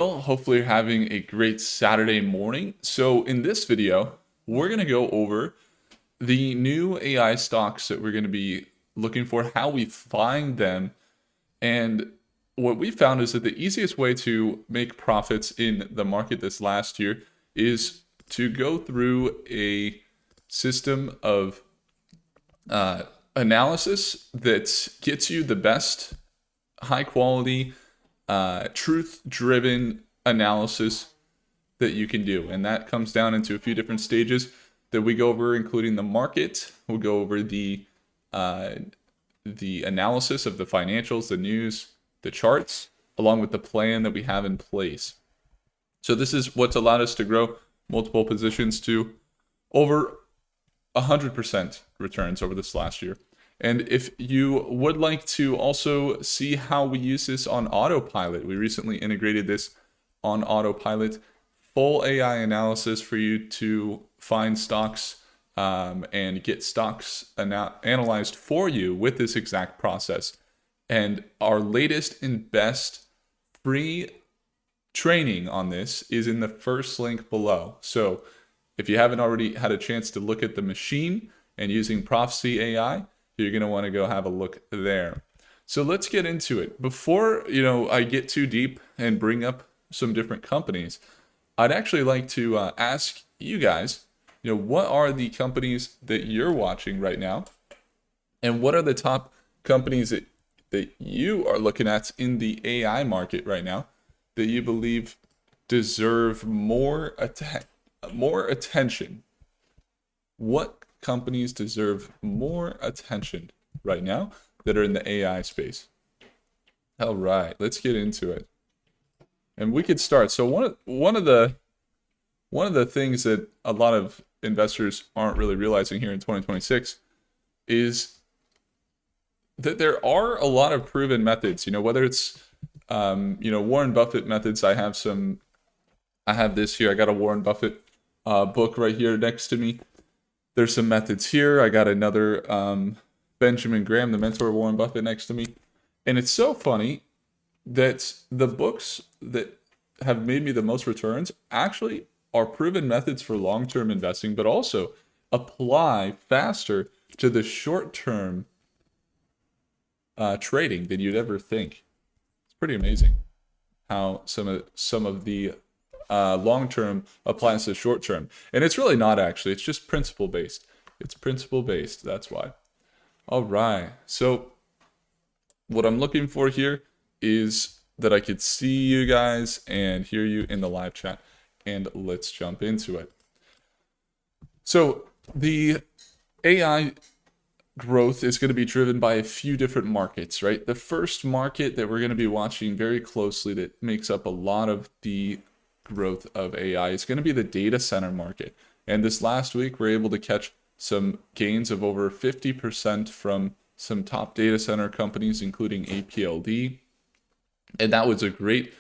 Well, hopefully you're having a great Saturday morning. So in this video, we're going to go over the new AI stocks that we're going to be looking for, how we find them, and what we found is that the easiest way to make profits in the market this last year is to go through a system of analysis that gets you the best high quality, truth driven analysis that you can do. And that comes down into a few different stages that we go over, including the market. We'll go over the analysis of the financials, the news, the charts, along with the plan that we have in place. So this is what's allowed us to grow multiple positions to over 100% returns over this last year. And if you would like to also see how we use this on autopilot, we recently integrated this on autopilot, full AI analysis for you to find stocks and get stocks analyzed for you with this exact process. And our latest and best free training on this is in the first link below. So if you haven't already had a chance to look at the machine and using Prophecy AI, you're going to want to go have a look there. So let's get into it. Before, I get too deep and bring up some different companies, I'd actually like to ask you guys, what are the companies that you're watching right now? And what are the top companies that you are looking at in the AI market right now that you believe deserve more attention? What companies deserve more attention right now that are in the AI space? All right, let's get into it. And we could start. So one of the things that a lot of investors aren't really realizing here in 2026 is that there are a lot of proven methods. Whether it's Warren Buffett methods. I have this here. I got a Warren Buffett book right here next to me. There's some methods here. I got another Benjamin Graham, the mentor of Warren Buffett, next to me. And it's so funny that the books that have made me the most returns actually are proven methods for long-term investing, but also apply faster to the short-term trading than you'd ever think. It's pretty amazing how some of the long-term applies to short-term. And it's really not actually. It's just principle-based. It's principle-based. That's why. All right. So what I'm looking for here is that I could see you guys and hear you in the live chat. And let's jump into it. So the AI growth is going to be driven by a few different markets, right? The first market that we're going to be watching very closely that makes up a lot of the growth of AI is going to be the data center market. And this last week, we're able to catch some gains of over 50% from some top data center companies, including APLD. And that was a great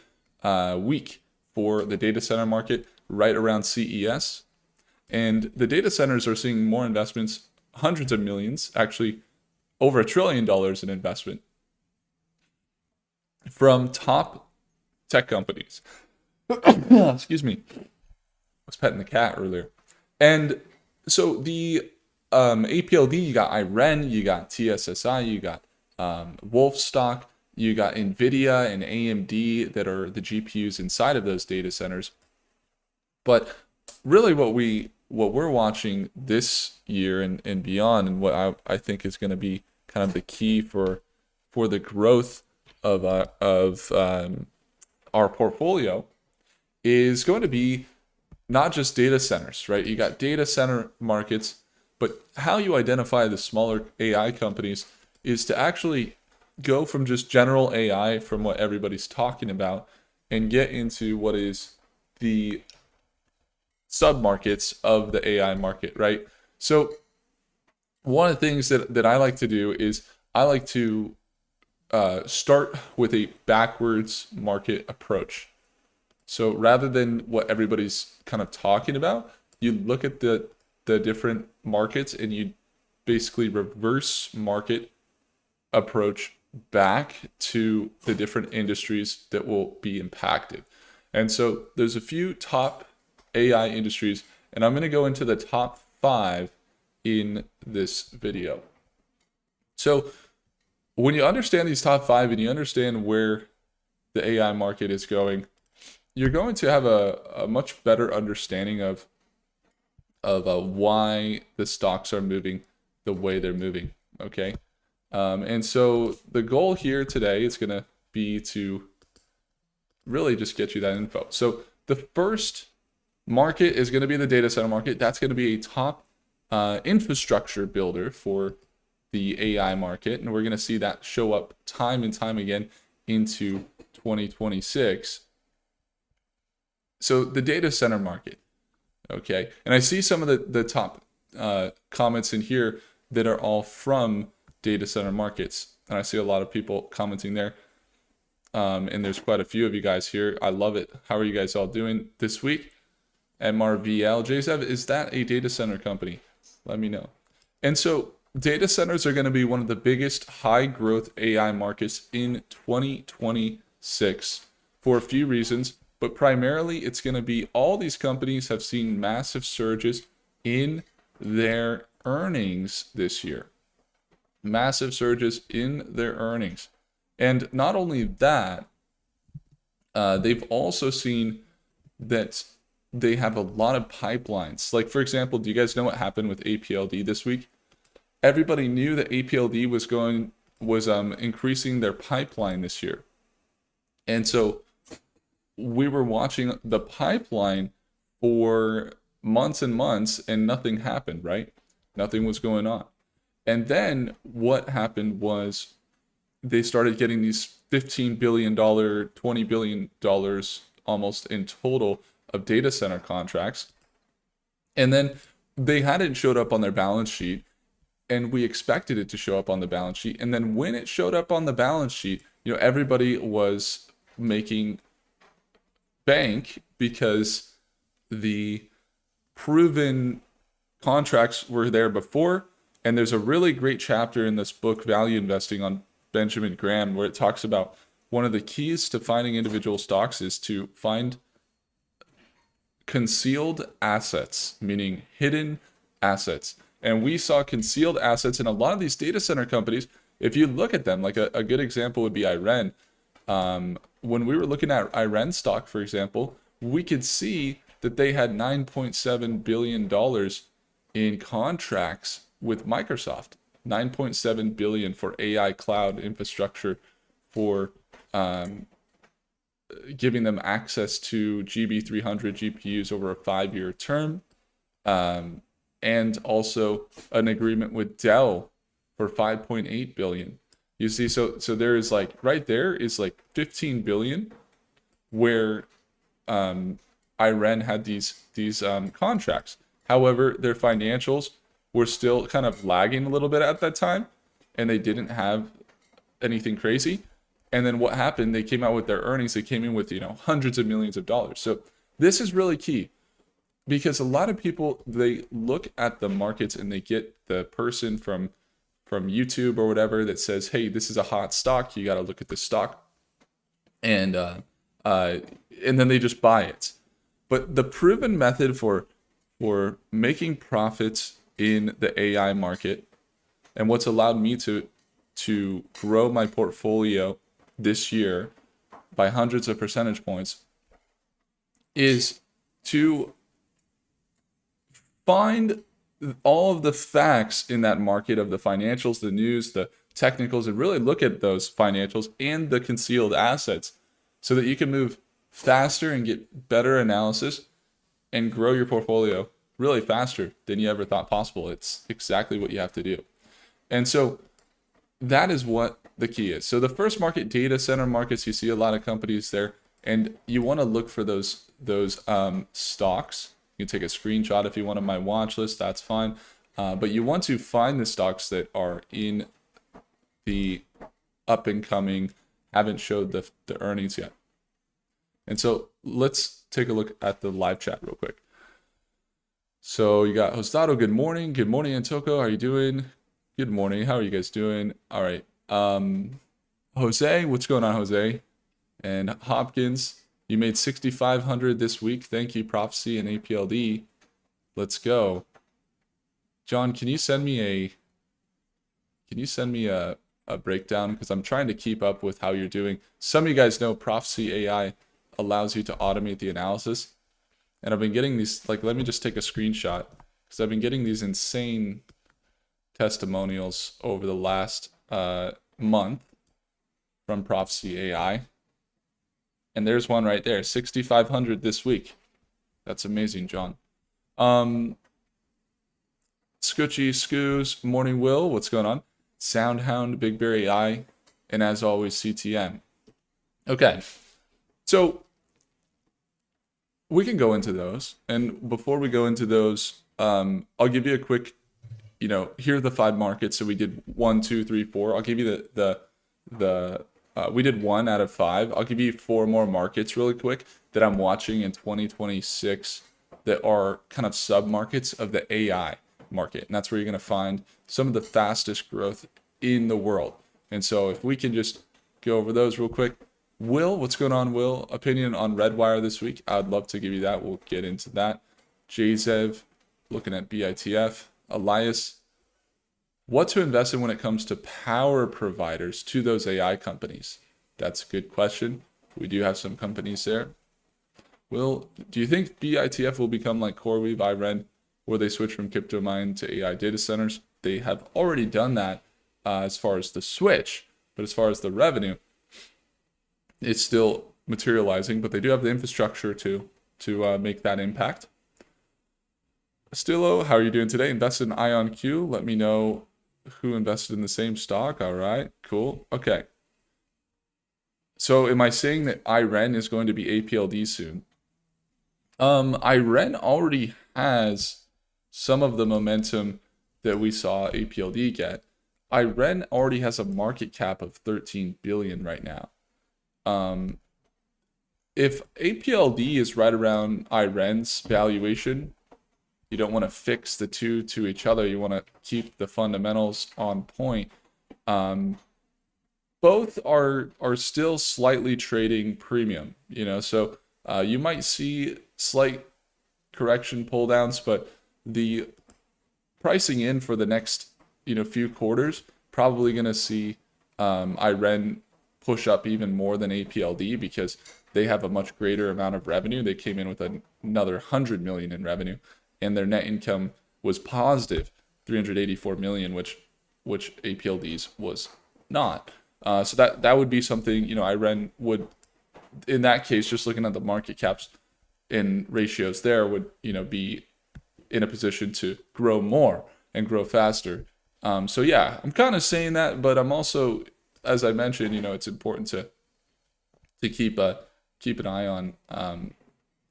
week for the data center market right around CES. And the data centers are seeing more investments, hundreds of millions, actually over $1 trillion in investment from top tech companies. Excuse me. I was petting the cat earlier. And so the APLD, you got IREN, you got TSSI, you got Wolf stock, you got NVIDIA and AMD that are the GPUs inside of those data centers. But really what we're watching this year and beyond, and what I think is going to be kind of the key for the growth of our portfolio is going to be not just data centers, right? You got data center markets, but how you identify the smaller AI companies is to actually go from just general AI, from what everybody's talking about, and get into what is the sub-markets of the AI market, right? So one of the things that I like to do is I like to start with a backwards market approach. So rather than what everybody's kind of talking about, you look at the different markets and you basically reverse market approach back to the different industries that will be impacted. And so there's a few top AI industries, and I'm going to go into the top 5 in this video. So when you understand these top 5 and you understand where the AI market is going, you're going to have a much better understanding of why the stocks are moving the way they're moving. Okay, and so the goal here today is going to be to really just get you that info. So the first market is going to be the data center market. That's going to be a top infrastructure builder for the AI market, and we're going to see that show up time and time again into 2026. So the data center market, okay, and I see some of the top comments in here that are all from data center markets, and I see a lot of people commenting there, and there's quite a few of you guys here. I love it. How are you guys all doing this week? MRVL, JSEV, is that a data center company? Let me know. And so data centers are going to be one of the biggest high growth AI markets in 2026 for a few reasons, but primarily it's going to be all these companies have seen massive surges in their earnings this year. Massive surges in their earnings. And not only that, they've also seen that they have a lot of pipelines. Like, for example, do you guys know what happened with APLD this week? Everybody knew that APLD was increasing their pipeline this year. And so we were watching the pipeline for months and months and nothing happened, right? Nothing was going on. And then what happened was they started getting these $15 billion, $20 billion almost in total of data center contracts. And then they hadn't showed up on their balance sheet, and we expected it to show up on the balance sheet. And then when it showed up on the balance sheet, everybody was making bank because the proven contracts were there before. And there's a really great chapter in this book, Value Investing, on Benjamin Graham, where it talks about one of the keys to finding individual stocks is to find concealed assets, meaning hidden assets. And we saw concealed assets in a lot of these data center companies. If you look at them, like a good example would be Iren. When we were looking at Iren stock, for example, we could see that they had $9.7 billion in contracts with Microsoft. $9.7 billion for AI cloud infrastructure, for giving them access to GB300 GPUs over a 5-year term, and also an agreement with Dell for $5.8 billion. You see, so there is like right there is like $15 billion where Iren had these contracts. However, their financials were still kind of lagging a little bit at that time, and they didn't have anything crazy. And then what happened? They came out with their earnings. They came in with hundreds of millions of dollars. So this is really key, because a lot of people, they look at the markets and they get the person from YouTube or whatever that says, hey, this is a hot stock, you got to look at this stock, and then they just buy it. But the proven method for making profits in the AI market, and what's allowed me to grow my portfolio this year by hundreds of percentage points, is to find all of the facts in that market of the financials, the news, the technicals, and really look at those financials and the concealed assets so that you can move faster and get better analysis and grow your portfolio really faster than you ever thought possible. It's exactly what you have to do. And so that is what the key is. So the first market, data center markets, you see a lot of companies there, and you want to look for those stocks. You can take a screenshot if you want on my watch list, that's fine. But you want to find the stocks that are in the up and coming, haven't showed the earnings yet. And so let's take a look at the live chat real quick. So you got Hostado, good morning. Good morning, Antoko. How are you doing? Good morning. How are you guys doing? All right. Jose, what's going on, Jose? And Hopkins, You made 6,500 this week. Thank you, Prophecy and APLD. Let's go. John, can you send me a breakdown? Because I'm trying to keep up with how you're doing. Some of you guys know Prophecy AI allows you to automate the analysis. And I've been getting these, like, let me just take a screenshot. Because I've been getting these insane testimonials over the last month from Prophecy AI. And there's one right there, 6,500 this week. That's amazing, John. Scoochie Scoos, Morning Will, what's going on? Soundhound, Big Bear AI, and as always, CTM. Okay, so we can go into those. And before we go into those, I'll give you a quick, here are the 5 markets. So we did 1, 2, 3, 4. I'll give you we did 1 out of 5. I'll give you 4 more markets really quick that I'm watching in 2026 that are kind of sub-markets of the AI market. And that's where you're going to find some of the fastest growth in the world. And so if we can just go over those real quick. Will, what's going on, Will? Opinion on Redwire this week? I'd love to give you that. We'll get into that. Jzev, looking at BITF. Elias, what to invest in when it comes to power providers to those AI companies? That's a good question. We do have some companies there. Will, do you think BITF will become like CoreWeave, IREN, where they switch from crypto mine to AI data centers? They have already done that as far as the switch, but as far as the revenue, it's still materializing, but they do have the infrastructure to make that impact. Stillo, how are you doing today? Invested in IonQ. Let me know who invested in the same stock. All right, cool. Okay. So am I saying that IREN is going to be APLD soon? IREN already has some of the momentum that we saw APLD get. IREN already has a market cap of 13 billion right now. If APLD is right around IREN's valuation, you don't want to fix the two to each other. You want to keep the fundamentals on point. Both are still slightly trading premium, so you might see slight correction pull downs, but the pricing in for the next few quarters probably going to see IREN push up even more than APLD because they have a much greater amount of revenue. They came in with another 100 million in revenue, and their net income was positive 384 million, which APLD's was not. So that would be something, IREN would, in that case, just looking at the market caps and ratios there, would be in a position to grow more and grow faster. So yeah, I'm kind of saying that, but I'm also, as I mentioned, it's important to keep an eye on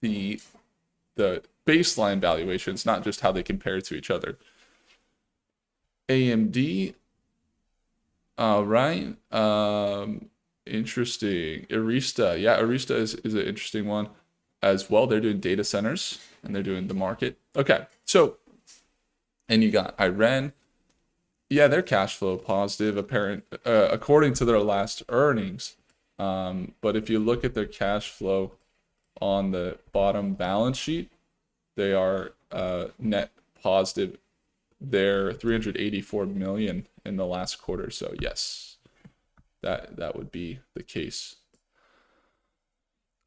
the baseline valuations, not just how they compare to each other. AMD, all right, interesting. Arista, yeah, Arista is an interesting one as well. They're doing data centers and they're doing the market. Okay, so, and you got IREN. Yeah, they're cash flow positive, according to their last earnings. But if you look at their cash flow on the bottom balance sheet, they are net positive. They're 384 million in the last quarter. So yes, that would be the case.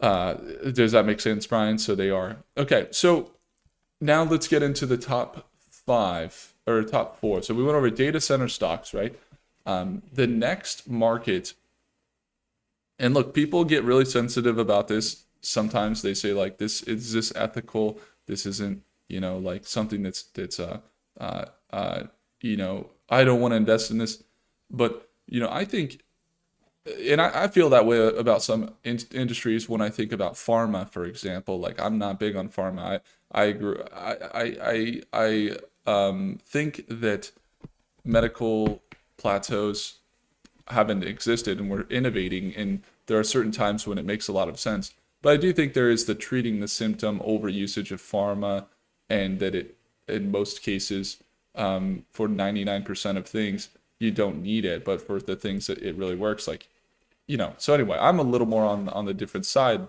Does that make sense, Brian? So they are. Okay, so now let's get into the top 5 or top 4. So we went over data center stocks, right? The next market, and look, people get really sensitive about this. Sometimes they say like, is this ethical? This isn't, like something that's I don't want to invest in this. But, I think, and I feel that way about some industries when I think about pharma, for example. Like, I'm not big on pharma. I agree. I think that medical plateaus haven't existed and we're innovating, and there are certain times when it makes a lot of sense. But I do think there is the treating the symptom over usage of pharma, and that it, in most cases, for 99% of things, you don't need it. But for the things that it really works, like, so anyway, I'm a little more on the different side.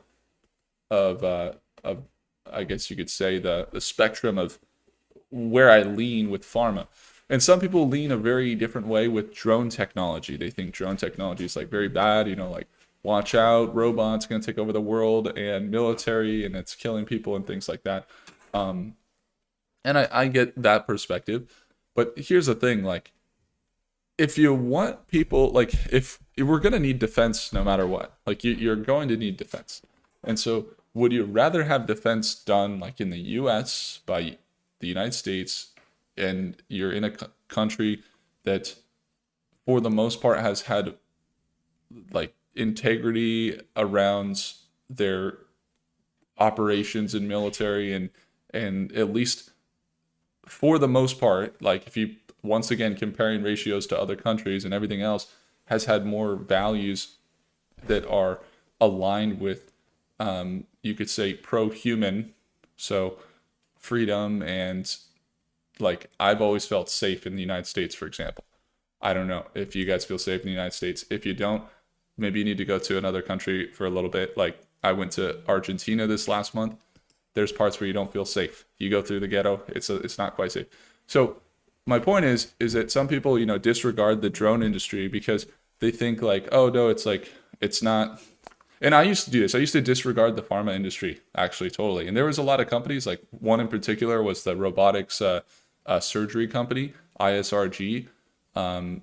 of I guess you could say the spectrum of where I lean with pharma. And some people lean a very different way with drone technology. They think drone technology is like very bad, like watch out, robots going to take over the world and military and it's killing people and things like that. And I get that perspective. But here's the thing, like if you want people, like if we're going to need defense no matter what, like you're going to need defense. And so would you rather have defense done like in the US by the United States, and you're in a country that for the most part has had like integrity around their operations and military, and at least for the most part, like if you once again comparing ratios to other countries and everything else, has had more values that are aligned with you could say pro-human, so freedom, and like I've always felt safe in the United States, for example. I don't know if you guys feel safe in the United States. If you don't, maybe you need to go to another country for a little bit. Like I went to Argentina this last month. There's parts where you don't feel safe. You go through the ghetto, it's not quite safe. So my point is that some people, disregard the drone industry because they think like, oh no, it's not. And I used to do this. I used to disregard the pharma industry, actually, totally. And there was a lot of companies, like one in particular was the robotics surgery company, ISRG. And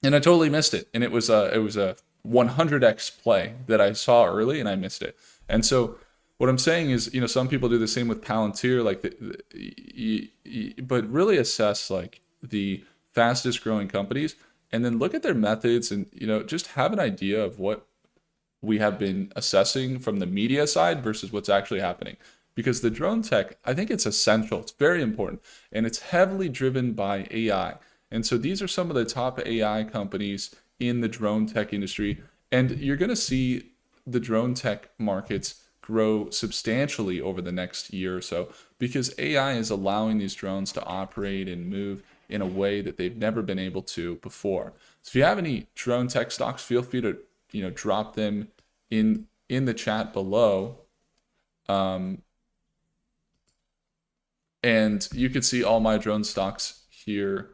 I totally missed it. And it was a 100x play that I saw early, and I missed it. And so what I'm saying is, some people do the same with Palantir, like, but really assess like the fastest growing companies, and then look at their methods, and just have an idea of what we have been assessing from the media side versus what's actually happening. Because the drone tech, I think it's essential. It's very important. And it's heavily driven by AI. And so these are some of the top AI companies in the drone tech industry. And you're going to see the drone tech markets grow substantially over the next year or so, because AI is allowing these drones to operate and move in a way that they've never been able to before. So if you have any drone tech stocks, feel free to drop them in the chat below, and you can see all my drone stocks here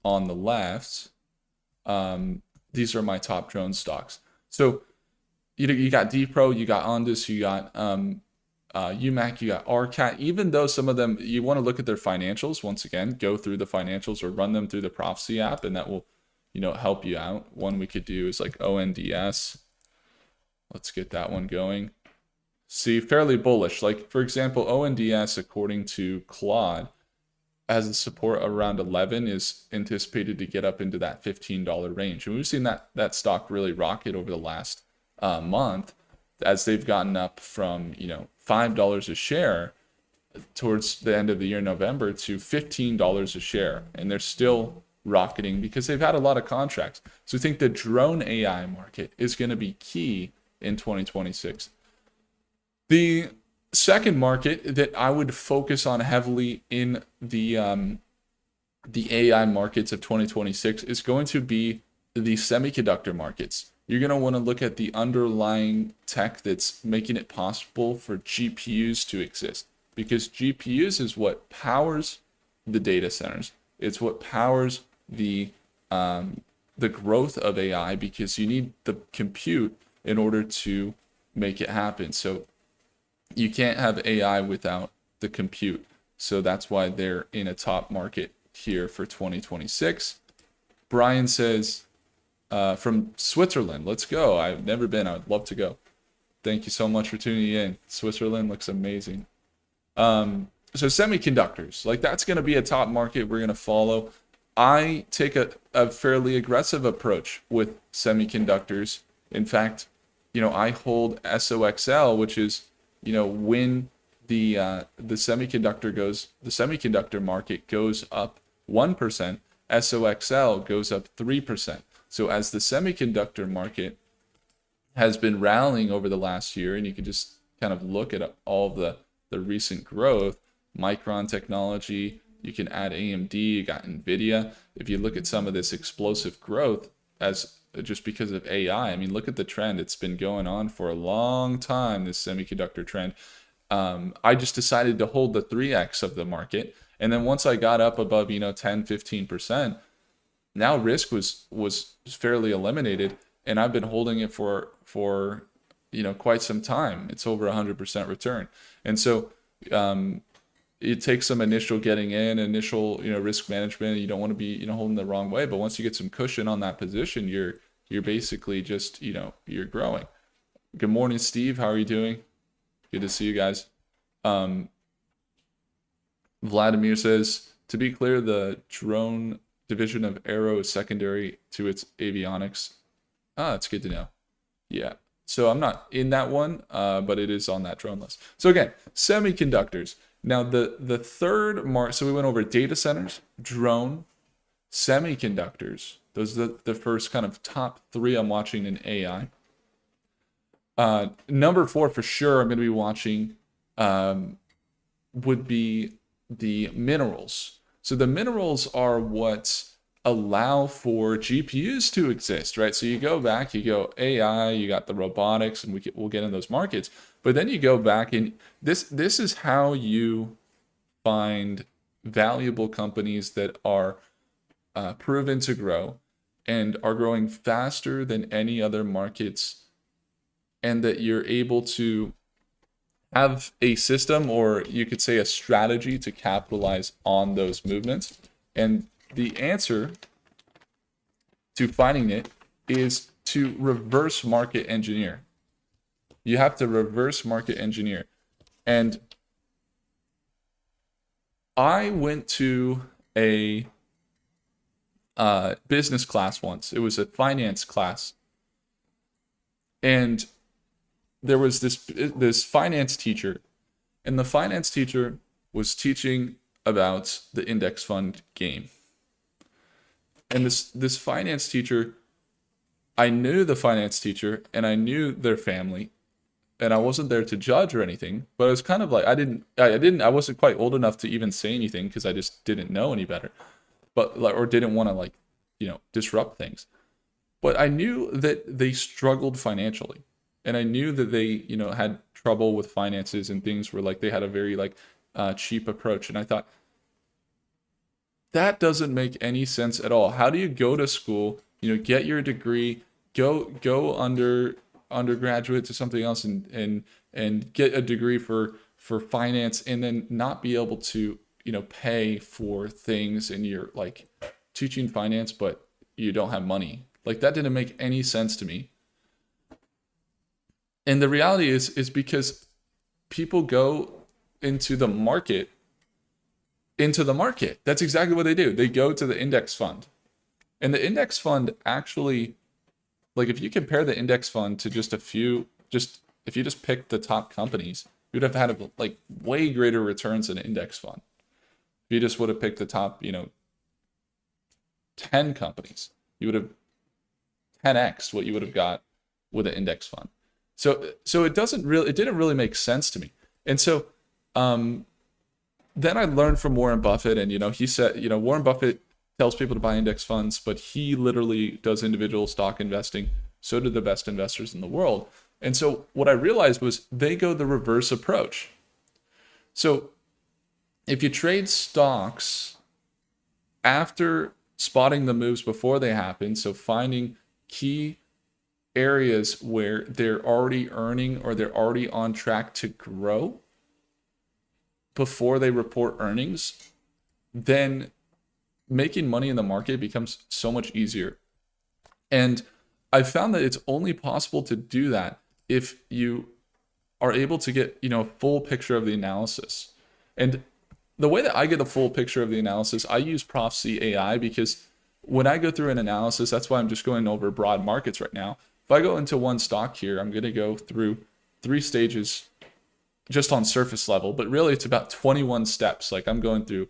on the left. These are my top drone stocks. So you got DPro, you got Ondas, you got UMAC, you got RCAT. Even though some of them, you want to look at their financials, once again, go through the financials or run them through the Prophecy app, and that will help you out. One we could do is like ONDS. Let's get that one going. See, fairly bullish. Like, for example, ONDS, according to Claude, has a support around 11, is anticipated to get up into that $15 range. And we've seen that stock really rocket over the last month as they've gotten up from, $5 a share towards the end of the year, November, to $15 a share. And they're still rocketing because they've had a lot of contracts. So I think the drone AI market is going to be key in 2026. The second market that I would focus on heavily in the AI markets of 2026 is going to be the semiconductor markets. You're going to want to look at the underlying tech that's making it possible for GPUs to exist, because GPUs is what powers the data centers. It's what powers the growth of AI, because you need the compute in order to make it happen. So you can't have AI without the compute. So that's why they're in a top market here for 2026. Brian says, from Switzerland, let's go. I've never been. I'd love to go. Thank you so much for tuning in. Switzerland looks amazing. So semiconductors, like that's going to be a top market we're going to follow. I take a fairly aggressive approach with semiconductors. In fact, I hold SOXL, which is, when the semiconductor market goes up 1%, SOXL goes up 3%. So as the semiconductor market has been rallying over the last year, and you can just kind of look at all the recent growth, Micron Technology, you can add AMD, you got NVIDIA. If you look at some of this explosive growth, as just because of AI. I mean, look at the trend. It's been going on for a long time, this semiconductor trend. I just decided to hold the 3x of the market. And then once I got up above, 10, 15%, now risk was fairly eliminated. And I've been holding it for quite some time. It's over 100% return. And so it takes some initial getting in, initial risk management. You don't want to be holding the wrong way, but once you get some cushion on that position, you're basically just you're growing. Good morning, Steve. How are you doing? Good to see you guys. Vladimir says, to be clear, the drone division of Aero is secondary to its avionics. That's good to know. Yeah. So I'm not in that one, but it is on that drone list. So again, semiconductors. Now the third mark, so we went over data centers, drone, semiconductors. Those are the first kind of top three I'm watching in AI. Number 4 for sure I'm going to be watching would be the minerals. So the minerals are what allow for GPUs to exist, right? So you go back, you go AI, you got the robotics, and we'll get in those markets. But then you go back, and this is how you find valuable companies that are proven to grow and are growing faster than any other markets, and that you're able to have a system, or you could say a strategy, to capitalize on those movements. And the answer to finding it is to reverse market engineer. You have to reverse market engineer. And I went to a business class once. It was a finance class. And there was this finance teacher, and the finance teacher was teaching about the index fund game. And this finance teacher, I knew the finance teacher, and I knew their family, and I wasn't there to judge or anything, but it was kind of like I wasn't quite old enough to even say anything because I just didn't know any better, or didn't want to disrupt things. But I knew that they struggled financially, and I knew that they had trouble with finances, and things were they had a very cheap approach. And I thought, that doesn't make any sense at all. How do you go to school, get your degree, go undergraduate to something else, and get a degree for finance, and then not be able to pay for things, and you're teaching finance, but you don't have money? That didn't make any sense to me. And the reality is because people go into the market. That's exactly what they do. They go to the index fund. And the index fund actually, if you compare the index fund to if you just picked the top companies, you'd have had way greater returns than an index fund. If you just would have picked the top, 10 companies, you would have 10x what you would have got with an index fund. So it didn't really make sense to me. And so then I learned from Warren Buffett, and he said, Warren Buffett tells people to buy index funds, but he literally does individual stock investing. So do the best investors in the world. And so what I realized was they go the reverse approach. So if you trade stocks after spotting the moves before they happen, so finding key areas where they're already earning, or they're already on track to grow before they report earnings, then making money in the market becomes so much easier. And I found that it's only possible to do that if you are able to get a full picture of the analysis. And the way that I get a full picture of the analysis, I use Prophecy AI, because when I go through an analysis, that's why I'm just going over broad markets right now. If I go into one stock here, I'm going to go through 3 stages just on surface level, but really it's about 21 steps. I'm going through,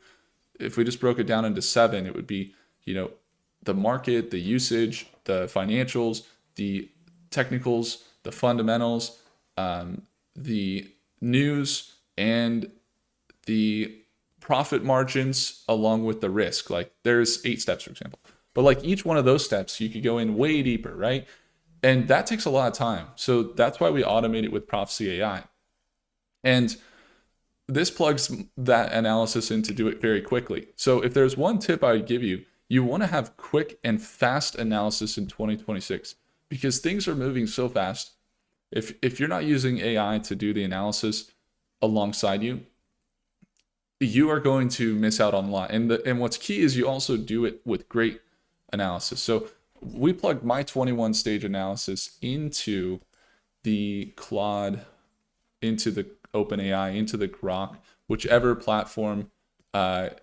if we just broke it down into 7, it would be, the market, the usage, the financials, the technicals, the fundamentals, the news, and the profit margins, along with the risk. There's 8 steps, for example. But like each one of those steps, you could go in way deeper, right? And that takes a lot of time. So that's why we automate it with Prophecy AI. And this plugs that analysis in to do it very quickly. So if there's one tip I would give you, you want to have quick and fast analysis in 2026 because things are moving so fast. If you're not using AI to do the analysis alongside you, you are going to miss out on a lot. And what's key is you also do it with great analysis. So we plugged my 21 stage analysis into the Claude, into the OpenAI, into the Grok, whichever platform,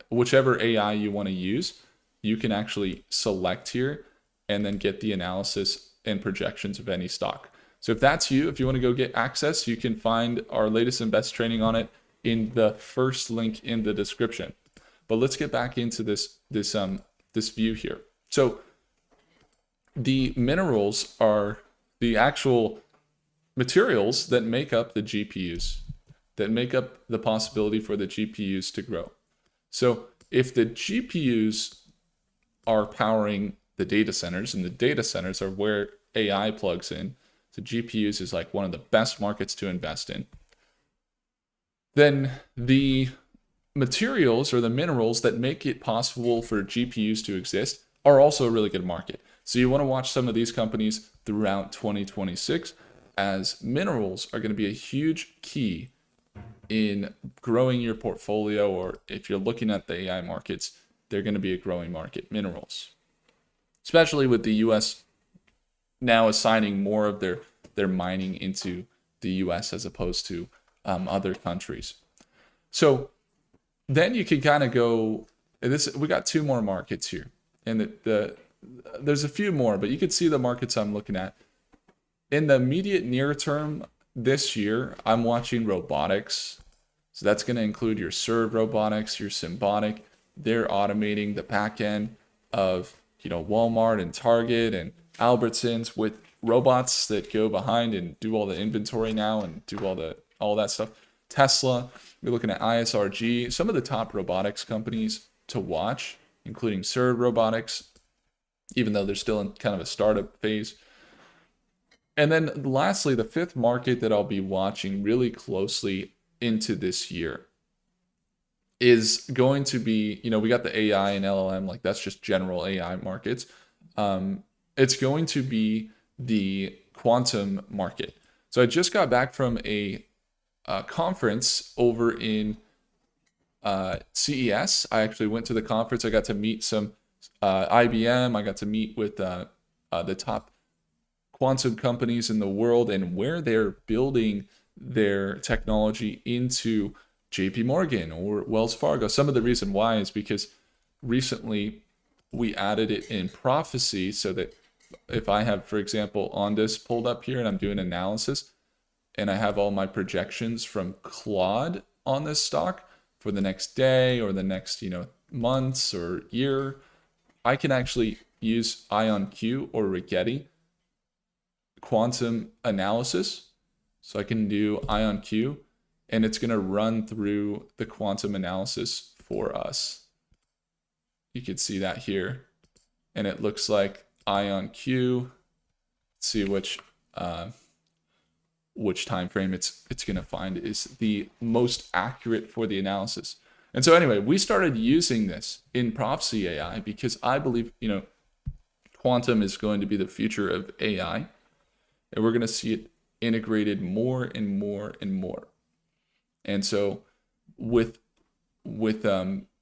whichever AI you want to use, you can actually select here and then get the analysis and projections of any stock. So if that's you, if you want to go get access, you can find our latest and best training on it in the first link in the description. But let's get back into this view here. So the minerals are the actual materials that make up the GPUs, that make up the possibility for the GPUs to grow. So if the GPUs are powering the data centers, and the data centers are where AI plugs in, so GPUs is like one of the best markets to invest in, then the materials or the minerals that make it possible for GPUs to exist are also a really good market. So you want to watch some of these companies throughout 2026, as minerals are going to be a huge key in growing your portfolio, or if you're looking at the AI markets, they're going to be a growing market, minerals. Especially with the US now assigning more of their mining into the US as opposed to other countries. So then you can kind of go, we got two more markets here. And there's a few more, but you can see the markets I'm looking at. In the immediate near term this year, I'm watching robotics. So that's going to include your serve robotics, your Symbotic. They're automating the back end of Walmart and Target and Albertsons with robots that go behind and do all the inventory now and do all that stuff. Tesla, we're looking at ISRG, some of the top robotics companies to watch, including Serve Robotics, even though they're still in kind of a startup phase. And then lastly, the fifth market that I'll be watching really closely into this year is going to be, we got the AI and LLM, like that's just general AI markets. It's going to be the quantum market. So I just got back from a conference over in CES. I actually went to the conference. I got to meet some IBM. I got to meet with the top quantum companies in the world and where they're building their technology into JP Morgan or Wells Fargo. Some of the reason why is because recently we added it in Prophecy, so that if I have, for example, Ondas pulled up here and I'm doing analysis and I have all my projections from Claude on this stock for the next day or the next, months or year, I can actually use IonQ or Rigetti quantum analysis. So I can do IonQ and it's going to run through the quantum analysis for us. You can see that here. And it looks like IonQ. Let's see which time frame it's going to find is the most accurate for the analysis. And so anyway, we started using this in Prophecy AI because I believe, quantum is going to be the future of AI. And we're going to see it integrated more and more and more. And so with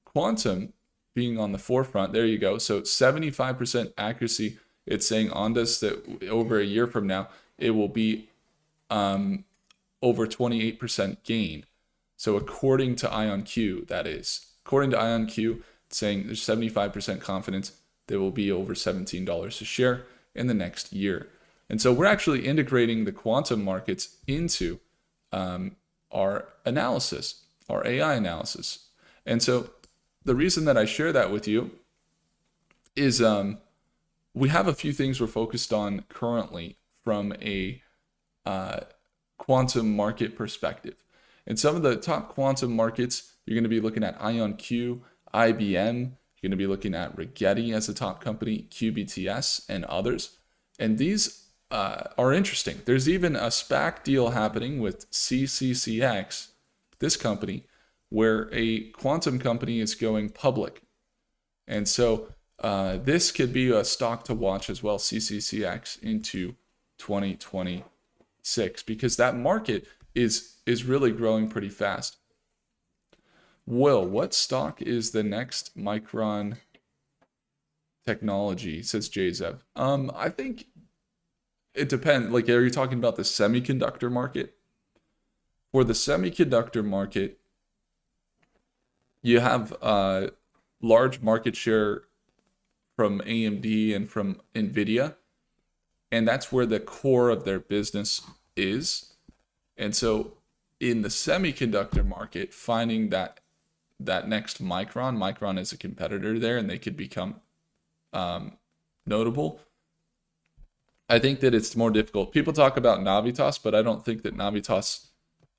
quantum being on the forefront, there you go. So 75% accuracy. It's saying Ondas that over a year from now, it will be over 28% gain. So according to IonQ, that is. According to IonQ, it's saying there's 75% confidence there will be over $17 a share in the next year. And so we're actually integrating the quantum markets into our analysis, our AI analysis. And so the reason that I share that with you is we have a few things we're focused on currently from a quantum market perspective. And some of the top quantum markets, you're going to be looking at IonQ, IBM, You're going to be looking at Rigetti as a top company, QBTS, and others. And these are interesting. There's even a SPAC deal happening with CCCX, this company, where a quantum company is going public. And so this could be a stock to watch as well, CCCX, into 2026, because that market is really growing pretty fast. Will, what stock is the next Micron technology, says Jzev? I think it depends. Like, are you talking about the semiconductor market? For the semiconductor market, you have large market share from AMD and from NVIDIA, and that's where the core of their business is. And so in the semiconductor market, finding that next Micron is a competitor there, and they could become notable. I think that it's more difficult. People talk about Navitas, but I don't think that Navitas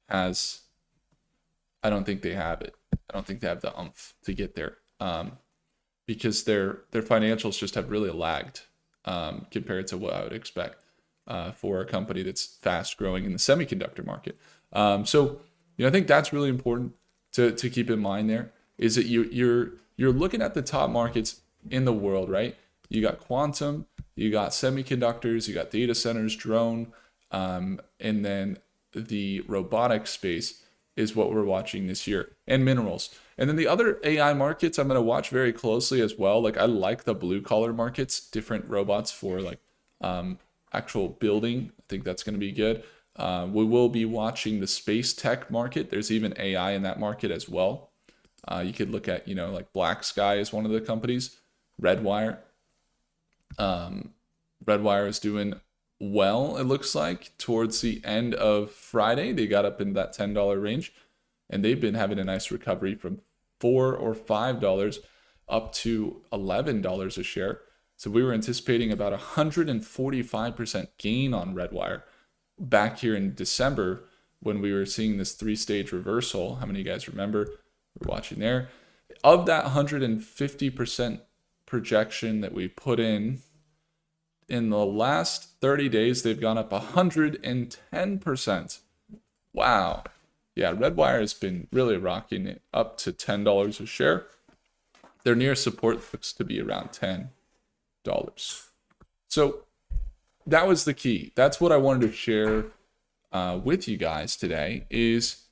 has, I don't think they have it. I don't think they have the oomph to get there, because their financials just have really lagged compared to what I would expect for a company that's fast growing in the semiconductor market. So I think that's really important to keep in mind. There is that you're looking at the top markets in the world, right? You got quantum, you got semiconductors, you got data centers, drone, and then the robotics space is what we're watching this year, and minerals. And then the other AI markets I'm going to watch very closely as well. Like, I like the blue collar markets, different robots for like actual building. I think that's going to be good. We will be watching the space tech market. There's even AI in that market as well. You could look at, like Black Sky is one of the companies. Redwire. Redwire is doing well, it looks like. Towards the end of Friday, they got up in that $10 range, and they've been having a nice recovery from $4 or $5 up to $11 a share. So we were anticipating about 145% gain on Redwire back here in December when we were seeing this 3-stage reversal. How many of you guys remember? We're watching there. Of that 150% projection that we put in the last 30 days, they've gone up 110%. Wow. Yeah, Redwire has been really rocking it up to $10 a share. Their near support looks to be around $10. So that was the key. That's what I wanted to share with you guys today, is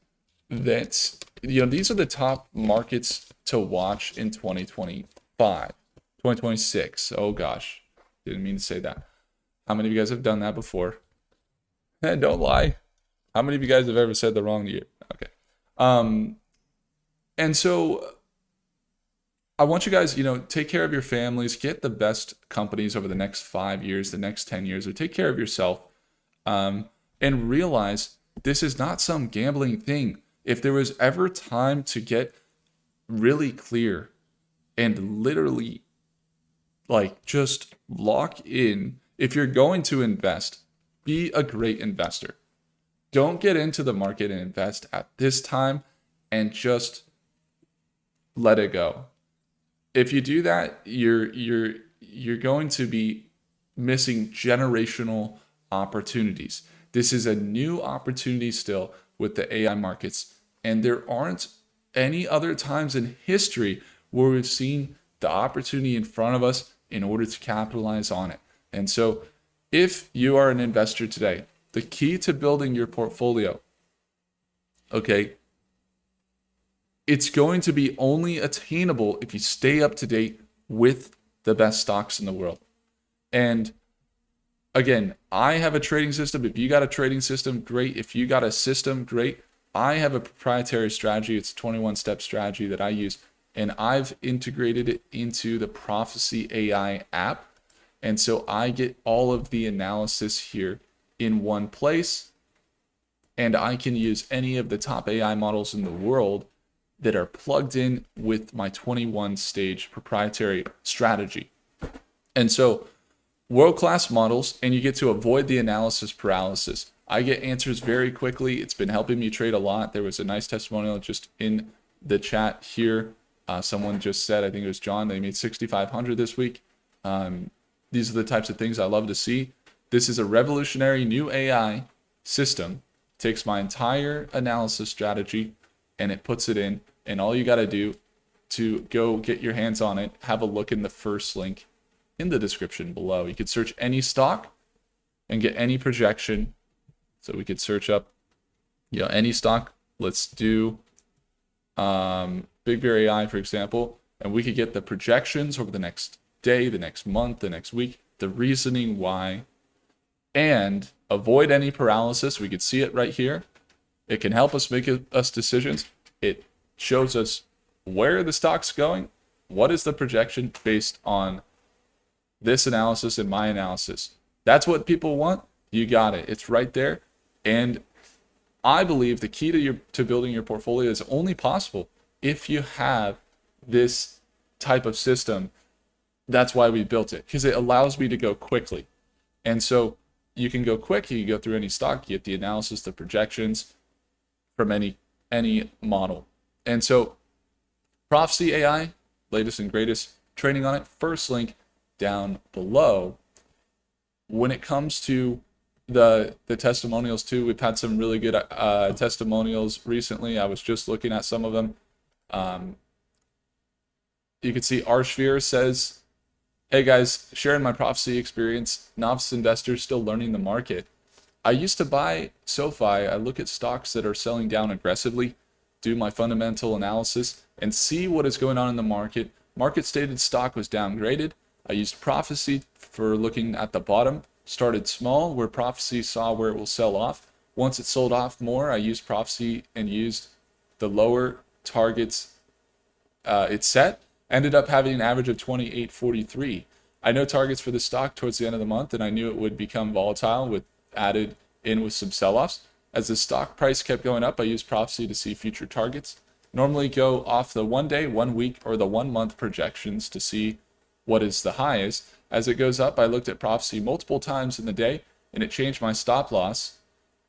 that these are the top markets to watch in 2026. Oh gosh, didn't mean to say that. How many of you guys have done that before? Don't lie. How many of you guys have ever said the wrong year? Okay. And so I want you guys, take care of your families, get the best companies over the next 5 years, the next 10 years, or take care of yourself, and realize this is not some gambling thing. If there was ever time to get really clear and literally just lock in, if you're going to invest, be a great investor. Don't get into the market and invest at this time and just let it go. If you do that, you're going to be missing generational opportunities. This is a new opportunity still with the AI markets, and there aren't any other times in history where we've seen the opportunity in front of us in order to capitalize on it. And so if you are an investor today, the key to building your portfolio, okay, it's going to be only attainable if you stay up to date with the best stocks in the world. And again, I have a trading system. If you got a trading system, great. If you got a system, great. I have a proprietary strategy. It's a 21-step strategy that I use, and I've integrated it into the Prophecy AI app. And so I get all of the analysis here in one place, and I can use any of the top AI models in the world that are plugged in with my 21-stage proprietary strategy. And so world-class models, and you get to avoid the analysis paralysis. I get answers very quickly. It's been helping me trade a lot. There was a nice testimonial just in the chat here Someone just said, I think it was John, they made 6,500 this week. These are the types of things I love to see. This is a revolutionary new AI system. It takes my entire analysis strategy and it puts it in. And all you got to do to go get your hands on it, have a look in the first link in the description below. You could search any stock and get any projection. So we could search up, any stock. Let's do Big Bear AI, for example, and we could get the projections over the next day, the next month, the next week, the reasoning why, and avoid any paralysis. We could see it right here. It can help us make us decisions. It shows us where the stock's going, what is the projection based on this analysis and my analysis. That's what people want. You got it. It's right there. And I believe the key to building your portfolio is only possible if you have this type of system. That's why we built it, because it allows me to go quickly. And so you can go quick, you can go through any stock, you get the analysis, the projections from any model. And so Prophecy AI, latest and greatest training on it, first link down below. When it comes to the testimonials too, we've had some really good testimonials recently. I was just looking at some of them. You can see Arshvir says, hey guys, sharing my prophecy experience, novice investors still learning the market. I used to buy SoFi. I look at stocks that are selling down aggressively, do my fundamental analysis, and see what is going on in the market. Market stated stock was downgraded. I used prophecy for looking at the bottom. Started small, where prophecy saw where it will sell off. Once it sold off more, I used prophecy and used the lower targets it set. Ended up having an average of 28.43. I know targets for the stock towards the end of the month, and I knew it would become volatile with added in with some sell-offs. As the stock price kept going up, I used prophecy to see future targets. Normally go off the 1 day, 1 week, or the 1 month projections to see what is the highest. As it goes up, I looked at prophecy multiple times in the day, and it changed my stop loss,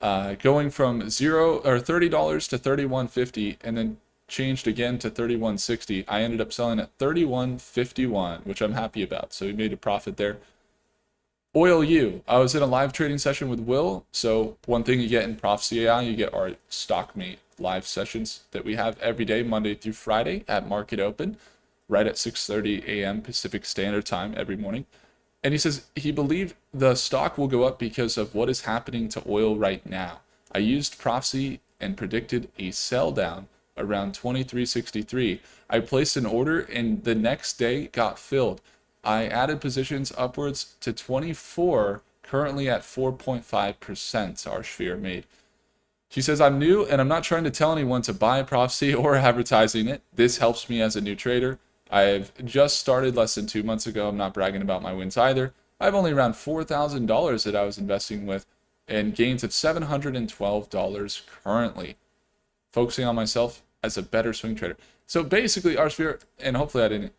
going from $30 to $31.50, and then changed again to $31.60. I ended up selling at $31.51, which I'm happy about. So we made a profit there. Oil U. I was in a live trading session with Will. So one thing you get in Prophecy AI, you get our StockMate live sessions that we have every day, Monday through Friday at market open, right at 6:30 a.m. Pacific Standard Time every morning. And he says he believed the stock will go up because of what is happening to oil right now. I used prophecy and predicted a sell down around 23.63. I placed an order and the next day got filled. I added positions upwards to 24, currently at 4.5%, Arshvir made. She says, I'm new and I'm not trying to tell anyone to buy prophecy or advertising it. This helps me as a new trader. I've just started less than 2 months ago. I'm not bragging about my wins either. I have only around $4,000 that I was investing with and gains of $712 currently. Focusing on myself as a better swing trader. So basically, Arshvir, and hopefully I didn't,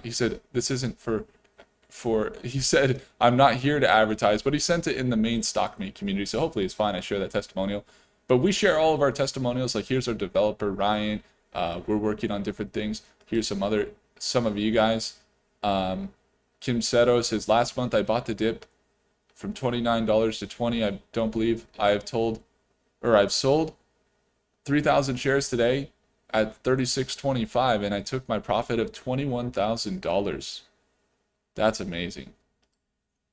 he said, this isn't he said, I'm not here to advertise, but he sent it in the main StockMate community. So hopefully it's fine. I share that testimonial. But we share all of our testimonials. Like here's our developer, Ryan. We're working on different things. Here's some of you guys. Kim Seto says, last month I bought the dip from $29 to $20. I don't believe I've sold 3,000 shares today at $36.25, and I took my profit of $21,000. That's amazing.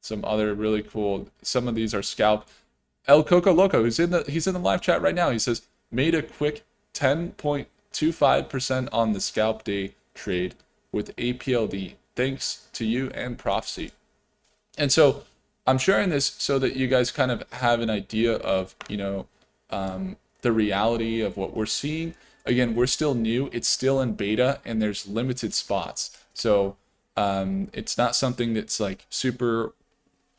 Some other really cool. Some of these are scalp. El Coco Loco, he's in the live chat right now. He says made a quick 10.25% on the scalp day trade with APLD. Thanks to you and Prophecy. And so I'm sharing this so that you guys kind of have an idea of the reality of what we're seeing. Again, we're still new. It's still in beta, and there's limited spots. So it's not something that's like super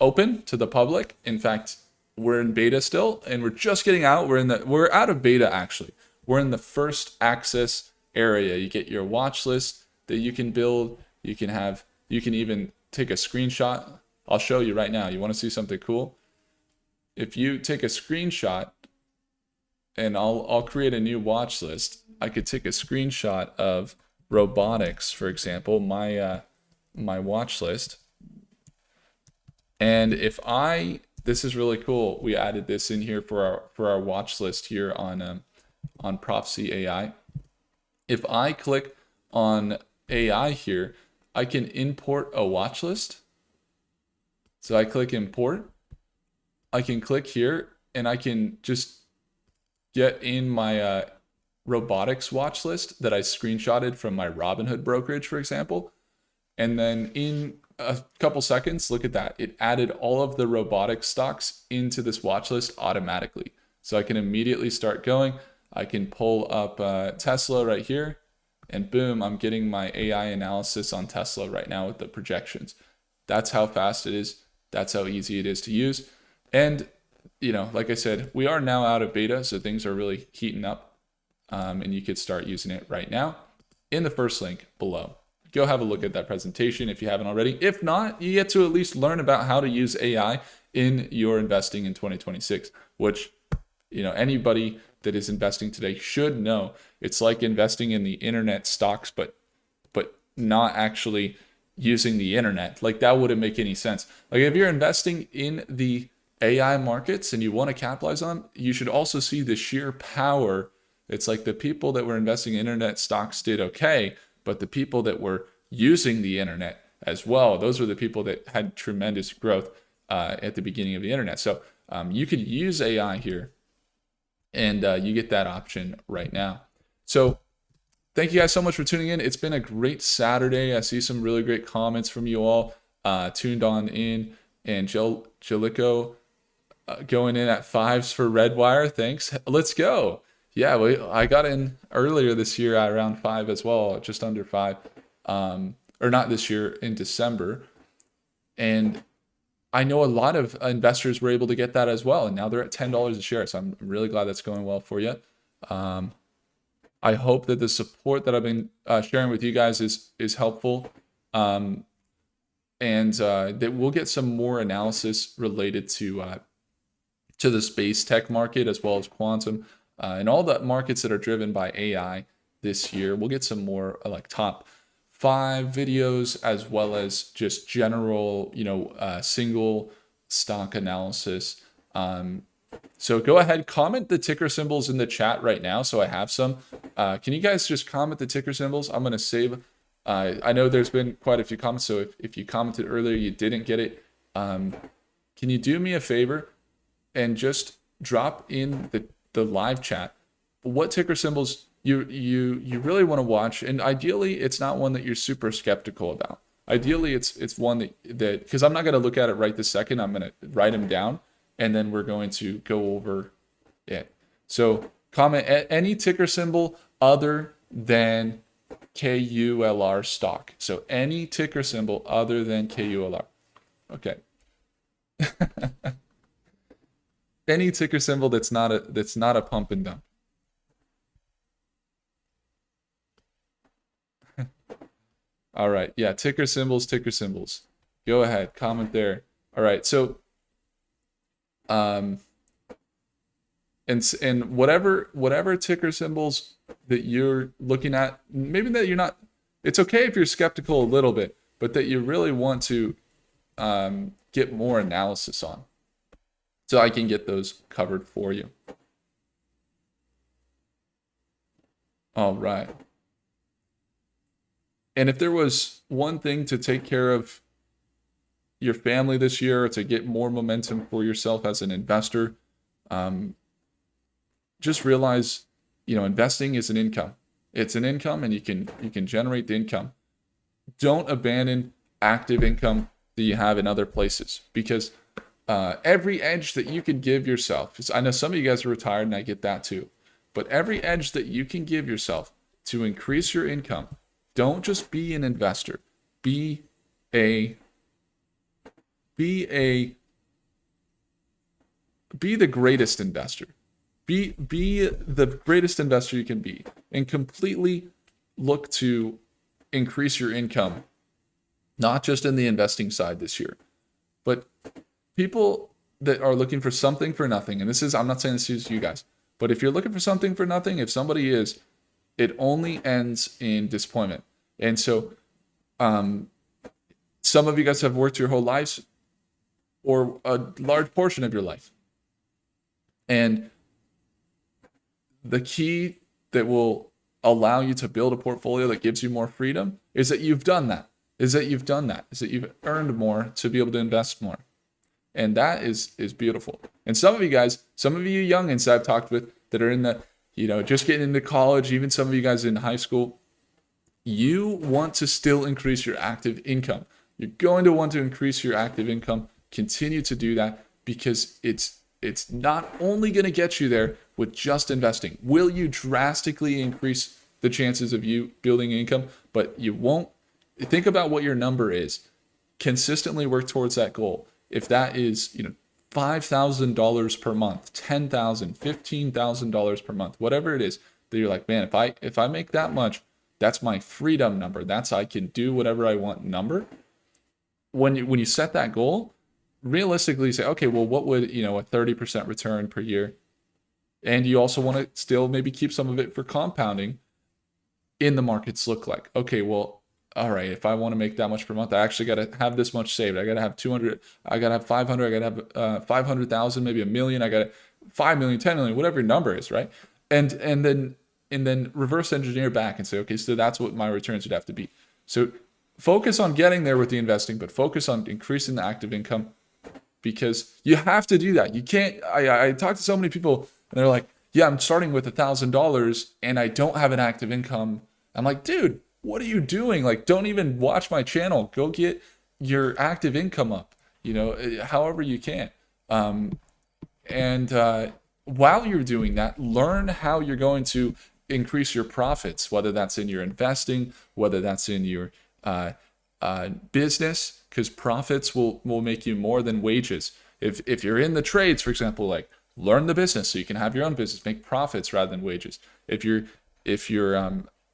open to the public. In fact, we're in beta still, and we're just getting out. We're out of beta actually. We're in the first access area. You get your watch list that you can build. You can even take a screenshot. I'll show you right now. You want to see something cool? If you take a screenshot, and I'll create a new watch list. I could take a screenshot of robotics, for example, my watch list. And if this is really cool. We added this in here for our watch list here on Prophecy AI. If I click on AI here, I can import a watch list. So I click import. I can click here and I can just get in my robotics watch list that I screenshotted from my Robinhood brokerage, for example. And then in a couple seconds, look at that. It added all of the robotic stocks into this watch list automatically. So I can immediately start going. I can pull up Tesla right here, and boom, I'm getting my AI analysis on Tesla right now with the projections. That's how fast it is. That's how easy it is to use. And, like I said, we are now out of beta, so things are really heating up. And you could start using it right now in the first link below. Go have a look at that presentation if you haven't already. If not, you get to at least learn about how to use AI in your investing in 2026, which, anybody that is investing today should know. It's like investing in the internet stocks, but not actually using the internet. Like, that wouldn't make any sense. Like, if you're investing in the AI markets and you want to capitalize on, you should also see the sheer power. It's like the people that were investing in internet stocks did okay, but the people that were using the internet as well, those were the people that had tremendous growth at the beginning of the internet. So you could use AI here, and you get that option right now. So thank you guys so much for tuning in. It's been a great Saturday. I see some really great comments from you all tuned on in. And Jelico going in at 5s for Redwire. Thanks. Let's go. Yeah, I got in earlier this year at around 5 as well, just under 5. Or not this year, in December. And I know a lot of investors were able to get that as well, and now they're at $10 a share. So I'm really glad that's going well for you. I hope that the support that I've been sharing with you guys is helpful, and that we'll get some more analysis related to the space tech market as well as quantum and all the markets that are driven by AI this year. We'll get some more like top 5 videos as well as just general, single stock analysis. So go ahead, comment the ticker symbols in the chat right now so I have some. Can you guys just comment the ticker symbols? I'm going to save. I know there's been quite a few comments, so if you commented earlier, you didn't get it. Can you do me a favor and just drop in the live chat what ticker symbols you really want to watch, and ideally it's not one that you're super skeptical about. Ideally it's one that because I'm not going to look at it right this second. I'm going to write them down, and then we're going to go over it. So comment any ticker symbol other than KULR stock. So any ticker symbol other than KULR. Okay. Any ticker symbol that's not a pump and dump. All right. Yeah, ticker symbols. Go ahead, comment there. All right. So and whatever ticker symbols that you're looking at, maybe that you're not, it's okay if you're skeptical a little bit, but that you really want to get more analysis on, so I can get those covered for you. All right. And if there was one thing to take care of your family this year, or to get more momentum for yourself as an investor, just realize, investing is an income. It's an income, and you can generate the income. Don't abandon active income that you have in other places, because every edge that you can give yourself, I know some of you guys are retired, and I get that too, but every edge that you can give yourself to increase your income, don't just be an investor. Be the greatest investor. Be the greatest investor you can be, and completely look to increase your income, not just in the investing side this year, but people that are looking for something for nothing. And I'm not saying this is you guys, but if you're looking for something for nothing, if somebody is It only ends in disappointment. And so some of you guys have worked your whole lives or a large portion of your life. And the key that will allow you to build a portfolio that gives you more freedom is that you've done that. Is that you've earned more to be able to invest more. And that is beautiful. And some of you guys, some of you youngins I've talked with that are in the, just getting into college, even some of you guys in high school, you want to still increase your active income. You're going to want to increase your active income. Continue to do that because it's not only going to get you there with just investing. Will you drastically increase the chances of you building income? But you won't. Think about what your number is. Consistently work towards that goal. If that is, $5,000 per month, $10,000, $15,000 per month, whatever it is, that you're like, man, if I make that much, that's my freedom number. That's I can do whatever I want number. When you set that goal, realistically say, okay, well, what would, a 30% return per year? And you also want to still maybe keep some of it for compounding in the markets look like. Okay, well, all right, if I want to make that much per month, I actually got to have this much saved. I got to have 200, I got to have 500, I got to have 500,000, maybe a million, I got to 5 million, 10 million, whatever your number is, right? And then reverse engineer back and say, okay, so that's what my returns would have to be. So focus on getting there with the investing, but focus on increasing the active income because you have to do that. You can't, I talk to so many people and they're like, yeah, I'm starting with $1,000 and I don't have an active income. I'm like, dude, what are you doing? Like, don't even watch my channel. Go get your active income up, however you can. And while you're doing that, learn how you're going to increase your profits, whether that's in your investing, whether that's in your business, because profits will make you more than wages. If you're in the trades, for example, like learn the business so you can have your own business, make profits rather than wages. If you're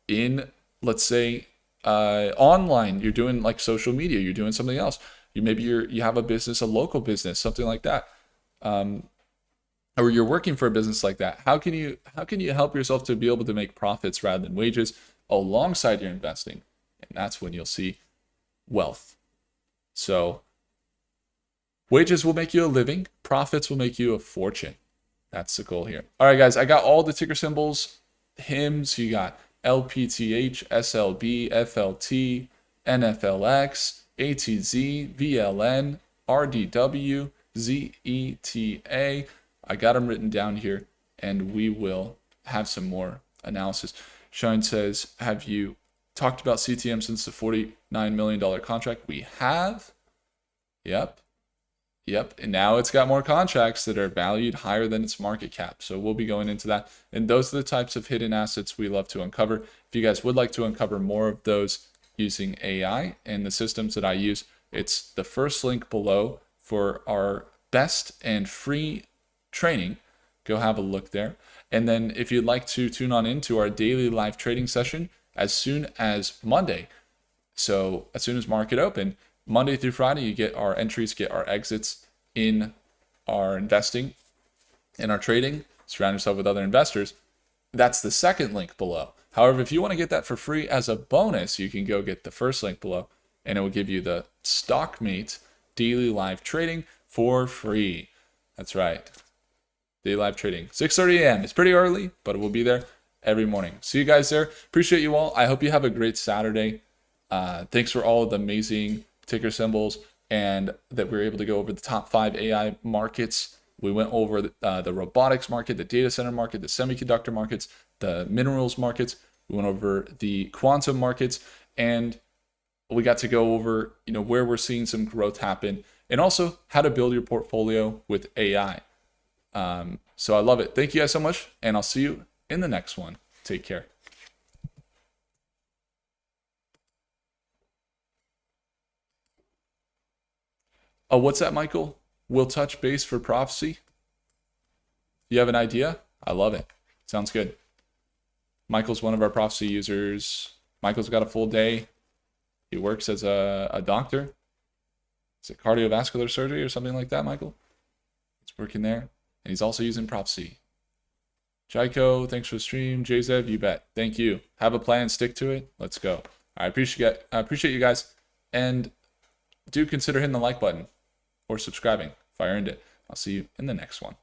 in, let's say, online, you're doing like social media, you're doing something else. You have a business, a local business, something like that. Or you're working for a business like that. How can you help yourself to be able to make profits rather than wages alongside your investing? And that's when you'll see wealth. So wages will make you a living, profits will make you a fortune. That's the goal here. All right, guys, I got all the ticker symbols, HIMS, you got LPTH, SLB, FLT, NFLX, ATZ, VLN, RDW, ZETA. I got them written down here, and we will have some more analysis. Shine says, have you talked about CTM since the $49 million contract? We have. Yep. And now it's got more contracts that are valued higher than its market cap. So we'll be going into that. And those are the types of hidden assets we love to uncover. If you guys would like to uncover more of those using AI and the systems that I use, it's the first link below for our best and free training. Go have a look there. And then if you'd like to tune on into our daily live trading session as soon as Monday, so as soon as market open, Monday through Friday, you get our entries, get our exits in our investing, in our trading, surround yourself with other investors. That's the second link below. However, if you want to get that for free as a bonus, you can go get the first link below and it will give you the Stockmate daily live trading for free. That's right. Daily live trading, 6:30 a.m. It's pretty early, but it will be there every morning. See you guys there. Appreciate you all. I hope you have a great Saturday. Thanks for all of the amazing ticker symbols and that we were able to go over the top 5 AI markets. We went over the robotics market, the data center market, the semiconductor markets, the minerals markets. We went over the quantum markets, and we got to go over where we're seeing some growth happen and also how to build your portfolio with AI. So I love it. Thank you guys so much, and I'll see you in the next one. Take care. Oh, what's that, Michael? We'll touch base for prophecy. You have an idea? I love it. Sounds good. Michael's one of our prophecy users. Michael's got a full day. He works as a doctor. Is it cardiovascular surgery or something like that, Michael? He's working there. And he's also using prophecy. Jaiko, thanks for the stream. JZev, you bet. Thank you. Have a plan, stick to it. Let's go. I appreciate you guys. And do consider hitting the like button or subscribing if I earned it. I'll see you in the next one.